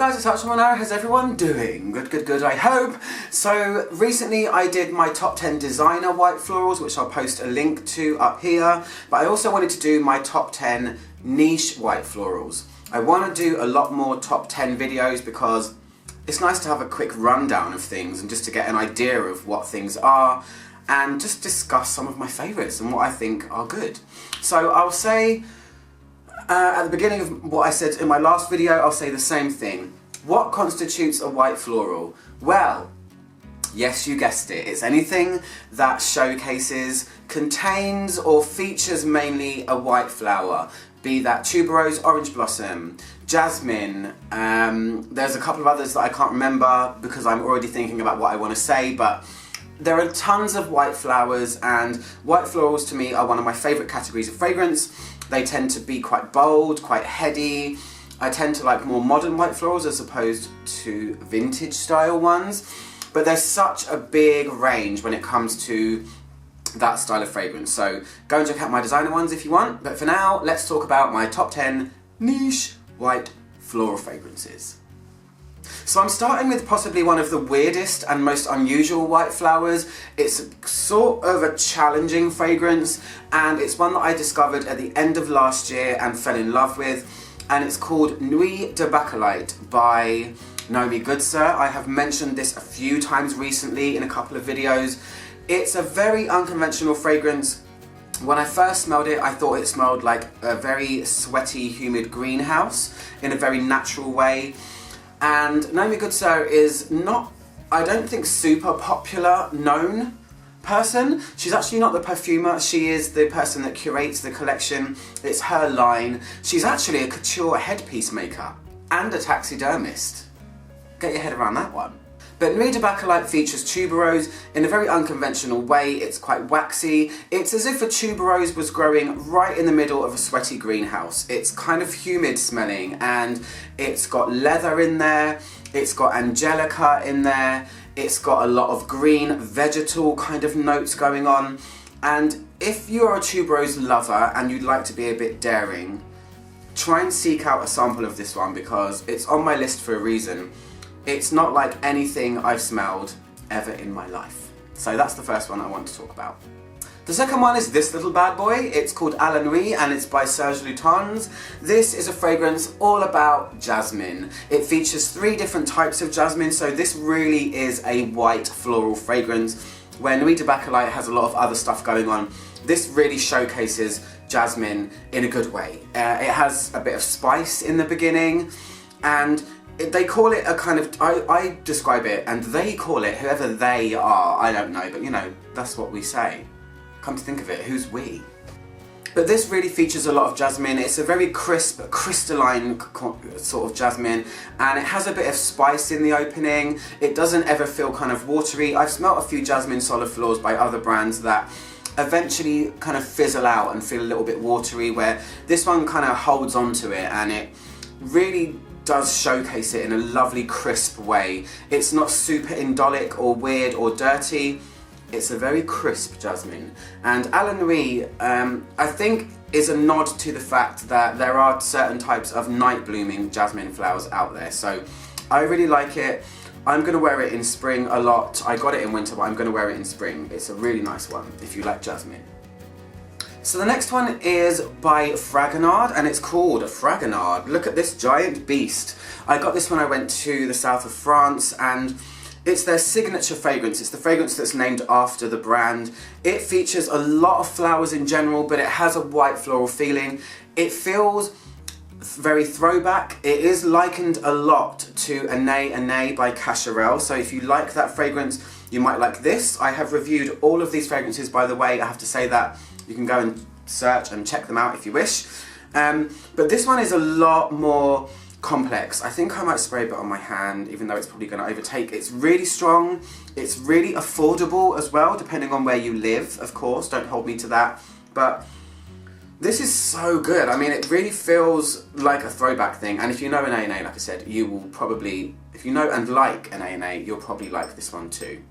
guys, it's Archimano. How's everyone doing? Good, I hope. So recently I did my top 10 designer white florals, which I'll post a link to up here, but I also wanted to do my top 10 niche white florals. I want to do a lot more top 10 videos because it's nice to have a quick rundown of things and just to get an idea of what things are and just discuss some of my favourites and what I think are good. So I'll say at the beginning of what I said in my last video, I'll say the same thing. What constitutes a white floral? Well, yes, you guessed it. It's anything that showcases, contains or features mainly a white flower. Be that tuberose, orange blossom, jasmine, there's a couple of others that I can't remember because I'm already thinking about what I want to say, but there are tons of white flowers, and white florals to me are one of my favourite categories of fragrance. They tend to be quite bold, quite heady. I tend to like more modern white florals as opposed to vintage style ones, but there's such a big range when it comes to that style of fragrance. So go and check out my designer ones if you want, but for now, let's talk about my top 10 niche white floral fragrances. So I'm starting with possibly one of the weirdest and most unusual white flowers. It's sort of a challenging fragrance, and it's one that I discovered at the end of last year and fell in love with, and it's called Nuit de Bakelite by Naomi Goodsir. I have mentioned this a few times recently in a couple of videos. It's a very unconventional fragrance. When I first smelled it, I thought it smelled like a very sweaty, humid greenhouse in a very natural way. And Naomi Goodsir is not, I don't think, super popular known person. She's actually not the perfumer, she is the person that curates the collection. It's her line. She's actually a couture headpiece maker and a taxidermist. Get your head around that one. But Nuit de Bakelite features tuberose in a very unconventional way. It's quite waxy. It's as if a tuberose was growing right in the middle of a sweaty greenhouse. It's kind of humid smelling, and it's got leather in there, it's got angelica in there, it's got a lot of green vegetal kind of notes going on. And if you're a tuberose lover and you'd like to be a bit daring, try and seek out a sample of this one because it's on my list for a reason. It's not like anything I've smelled ever in my life. So that's the first one I want to talk about. The second one is this little bad boy. It's called A la Nuit and it's by Serge Lutens. This is a fragrance all about jasmine. It features 3 different types of jasmine, so this really is a white floral fragrance. Where Nuit de Bakelite has a lot of other stuff going on, this really showcases jasmine in a good way. It has a bit of spice in the beginning, and they call it a kind of, I describe it, and they call it, whoever they are, I don't know, but you know, that's what we say. Come to think of it, who's we? But this really features a lot of jasmine. It's a very crisp, crystalline sort of jasmine, and it has a bit of spice in the opening. It doesn't ever feel kind of watery. I've smelt a few jasmine soliflors by other brands that eventually kind of fizzle out and feel a little bit watery, where this one kind of holds on to it, and it really does showcase it in a lovely crisp way. It's not super indolic or weird or dirty. It's a very crisp jasmine. And A la Nuit, I think, is a nod to the fact that there are certain types of night blooming jasmine flowers out there. So I really like it. I'm going to wear it in spring a lot. I got it in winter, but I'm going to wear it in spring. It's a really nice one if you like jasmine. So the next one is by Fragonard, and it's called Fragonard. Look at this giant beast. I got this when I went to the south of France, and it's their signature fragrance. It's the fragrance that's named after the brand. It features a lot of flowers in general, but it has a white floral feeling. It feels very throwback. It is likened a lot to Année Année by Cacharel, so if you like that fragrance, you might like this. I have reviewed all of these fragrances, by the way. I have to say that. You can go and search and check them out if you wish. But this one is a lot more complex. I think I might spray a bit on my hand, even though it's probably going to overtake. It's really strong. It's really affordable as well, depending on where you live, of course. Don't hold me to that. But this is so good. I mean, it really feels like a throwback thing. And if you know Année Année, like I said, you will probably, if you know and like Année Année, you'll probably like this one too.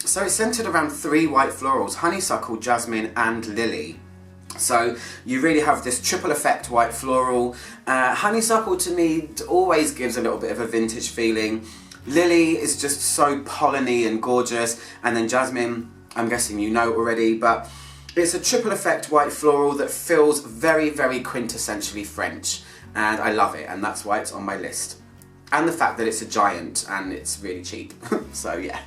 So it's centered around 3 white florals: honeysuckle, jasmine, and lily. So you really have this triple effect white floral. Honeysuckle to me always gives a little bit of a vintage feeling. Lily is just so polleny and gorgeous, and then jasmine, I'm guessing you know already, but it's a triple effect white floral that feels very, very quintessentially French, and I love it, and that's why it's on my list. And the fact that it's a giant and it's really cheap, so yeah.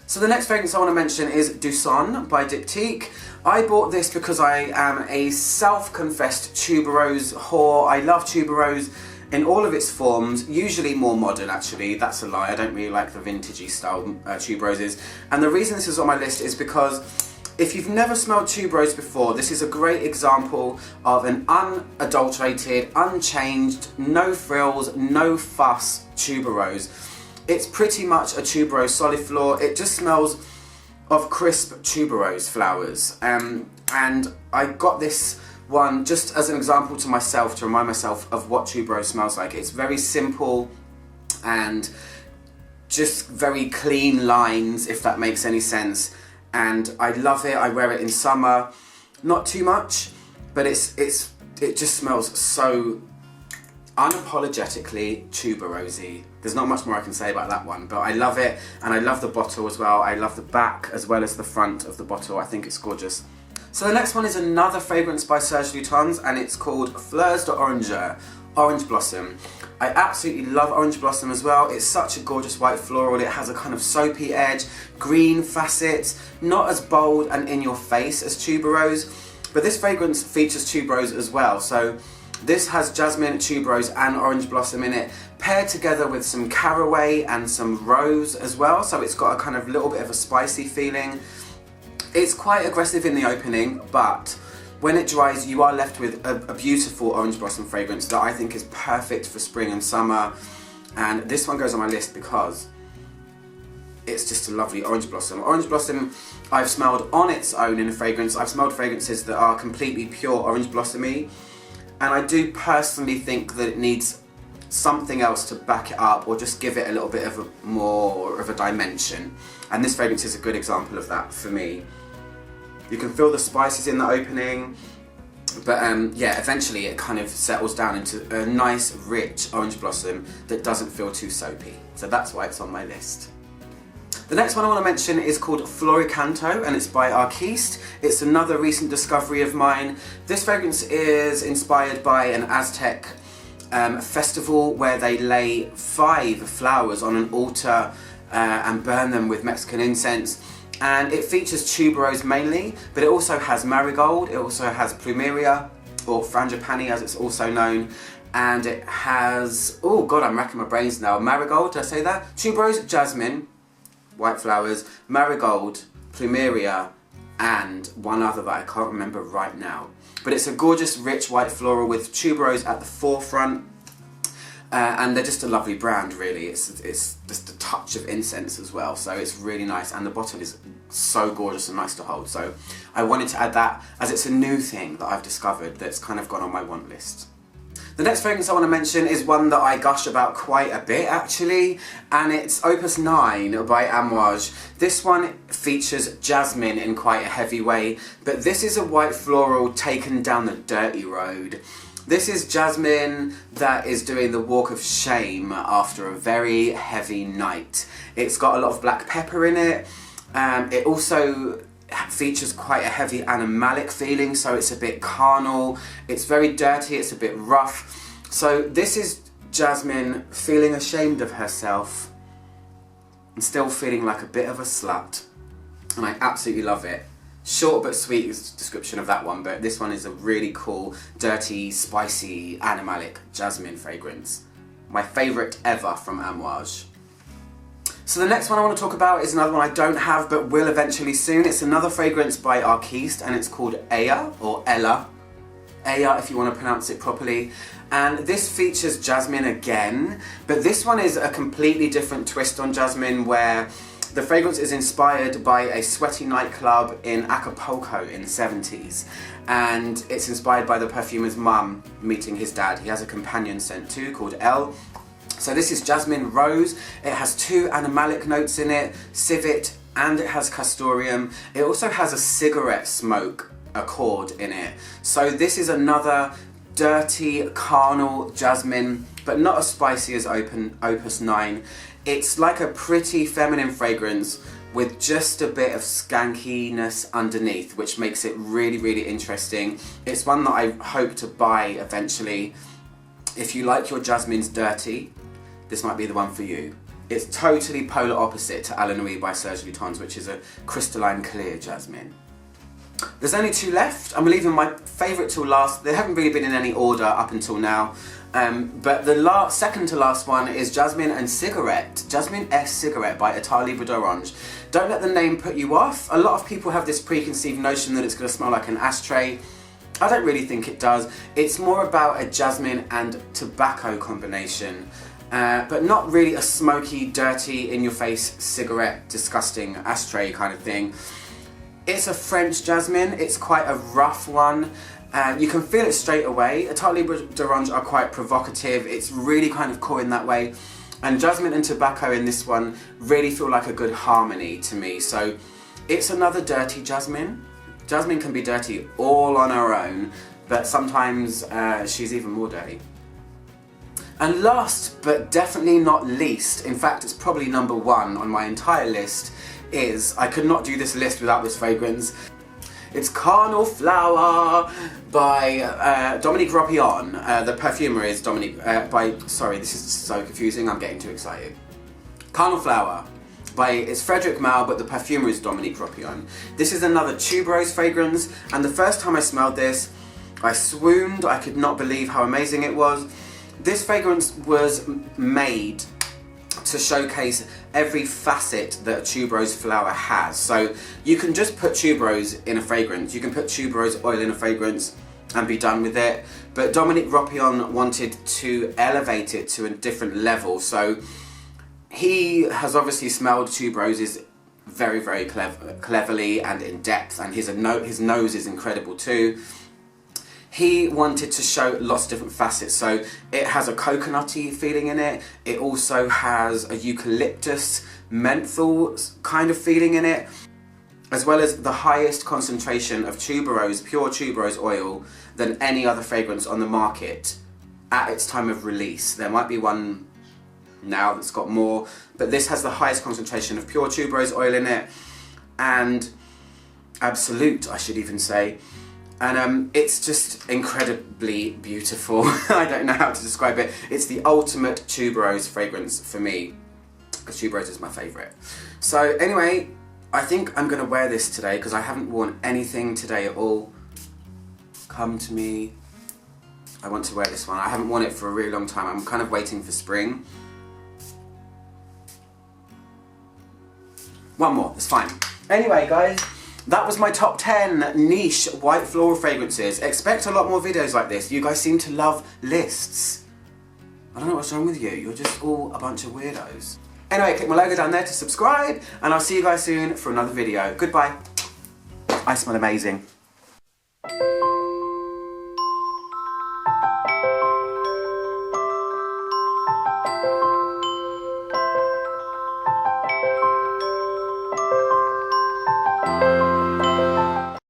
So the next fragrance I want to mention is Dossier by Diptyque. I bought this because I am a self-confessed tuberose whore. I love tuberose in all of its forms, usually more modern actually, that's a lie. I don't really like the vintagey style tuberoses. And the reason this is on my list is because if you've never smelled tuberose before, this is a great example of an unadulterated, unchanged, no frills, no fuss tuberose. It's pretty much a tuberose soliflor. It just smells of crisp tuberose flowers. And I got this one just as an example to myself, to remind myself of what tuberose smells like. It's very simple and just very clean lines, if that makes any sense. And I love it. I wear it in summer, not too much, but it just smells so unapologetically tuberosy. There's not much more I can say about that one, but I love it, and I love the bottle as well. I love the back as well as the front of the bottle. I think it's gorgeous. So the next one is another fragrance by Serge Lutens, and it's called Fleurs d'Oranger, Orange Blossom. I absolutely love Orange Blossom as well. It's such a gorgeous white floral. It has a kind of soapy edge, green facets, not as bold and in your face as tuberose, but this fragrance features tuberose as well. So this has jasmine, tuberose and orange blossom in it, paired together with some caraway and some rose as well. So it's got a kind of little bit of a spicy feeling. It's quite aggressive in the opening, but when it dries, you are left with a beautiful orange blossom fragrance that I think is perfect for spring and summer. And this one goes on my list because it's just a lovely orange blossom. Orange blossom I've smelled on its own in a fragrance. I've smelled fragrances that are completely pure orange blossomy. And I do personally think that it needs something else to back it up or just give it a little bit of a more of a dimension. And this fragrance is a good example of that for me. You can feel the spices in the opening, but yeah, eventually it kind of settles down into a nice, rich orange blossom that doesn't feel too soapy. So that's why it's on my list. The next one I want to mention is called Floricanto, and it's by Arquiste. It's another recent discovery of mine. This fragrance is inspired by an Aztec festival where they lay 5 flowers on an altar and burn them with Mexican incense. And it features tuberose mainly, but it also has marigold, it also has plumeria, or frangipani as it's also known, and it has, oh god, I'm racking my brains now, marigold, did I say that? Tuberose, jasmine, white flowers, marigold, plumeria, and one other that I can't remember right now. But it's a gorgeous, rich white floral with tuberose at the forefront, and they're just a lovely brand, really. It's just a touch of incense as well, so it's really nice, and the bottle is so gorgeous and nice to hold. So I wanted to add that as it's a new thing that I've discovered that's kind of gone on my want list. The next fragrance I want to mention is one that I gush about quite a bit actually, and it's Opus IX by Amouage. This one features jasmine in quite a heavy way, but this is a white floral taken down the dirty road. This is jasmine that is doing the walk of shame after a very heavy night. It's got a lot of black pepper in it. It also features quite a heavy animalic feeling, so it's a bit carnal. It's very dirty, it's a bit rough. So this is Jasmine feeling ashamed of herself and still feeling like a bit of a slut. And I absolutely love it. Short but sweet is the description of that one, but this one is a really cool, dirty, spicy, animalic jasmine fragrance. My favourite ever from Amouage. So the next one I want to talk about is another one I don't have but will eventually soon. It's another fragrance by Arquiste and it's called Aya, or Ella. Aya if you want to pronounce it properly. And this features jasmine again, but this one is a completely different twist on jasmine where the fragrance is inspired by a sweaty nightclub in Acapulco in the 70s. And it's inspired by the perfumer's mum meeting his dad. He has a companion scent too called Elle. So this is jasmine rose. It has 2 animalic notes in it, civet, and it has castoreum. It also has a cigarette smoke accord in it. So this is another dirty Carnal Jasmine, but not as spicy as Opus IX. It's like a pretty feminine fragrance with just a bit of skankiness underneath, which makes it really, really interesting. It's one that I hope to buy eventually. If you like your jasmines dirty, this might be the one for you. It's totally polar opposite to Nuit by Serge Lutens, which is a crystalline clear jasmine. There's only 2 left. I'm leaving my favourite till last. They haven't really been in any order up until now. But the second to last one is Jasmine Cigarette. Jasmine S Cigarette by État Libre d'Orange. Don't let the name put you off. A lot of people have this preconceived notion that it's going to smell like an ashtray. I don't really think it does. It's more about a jasmine and tobacco combination. But not really a smoky, dirty, in-your-face cigarette, disgusting ashtray kind of thing. It's a French jasmine. It's quite a rough one. You can feel it straight away. État Libre d'Orange are quite provocative. It's really kind of cool in that way. And jasmine and tobacco in this one really feel like a good harmony to me. So it's another dirty jasmine. Jasmine can be dirty all on her own, but sometimes she's even more dirty. And last but definitely not least, in fact it's probably number 1 on my entire list, is, I could not do this list without this fragrance. It's Carnal Flower by Dominique Ropion. The perfumer is Dominique, sorry, this is so confusing, I'm getting too excited. Carnal Flower it's Frederic Malle, but the perfumer is Dominique Ropion. This is another tuberose fragrance, and the first time I smelled this, I swooned. I could not believe how amazing it was. This fragrance was made to showcase every facet that a tuberose flower has. So you can just put tuberose in a fragrance, you can put tuberose oil in a fragrance and be done with it, but Dominique Ropion wanted to elevate it to a different level. So he has obviously smelled tuberoses very, very cleverly and in depth, and his nose is incredible too. He wanted to show lots of different facets, so it has a coconutty feeling in it, it also has a eucalyptus menthol kind of feeling in it, as well as the highest concentration of tuberose, pure tuberose oil than any other fragrance on the market at its time of release. There might be one now that's got more, but this has the highest concentration of pure tuberose oil in it, and absolute, I should even say. And it's just incredibly beautiful. I don't know how to describe it. It's the ultimate tuberose fragrance for me, because tuberose is my favourite. So anyway, I think I'm going to wear this today because I haven't worn anything today at all. Come to me. I want to wear this one. I haven't worn it for a really long time. I'm kind of waiting for spring. One more, it's fine. Anyway guys, that was my top 10 niche white floral fragrances. Expect a lot more videos like this. You guys seem to love lists. I don't know what's wrong with you. You're just all a bunch of weirdos. Anyway, click my logo down there to subscribe, and I'll see you guys soon for another video. Goodbye. I smell amazing.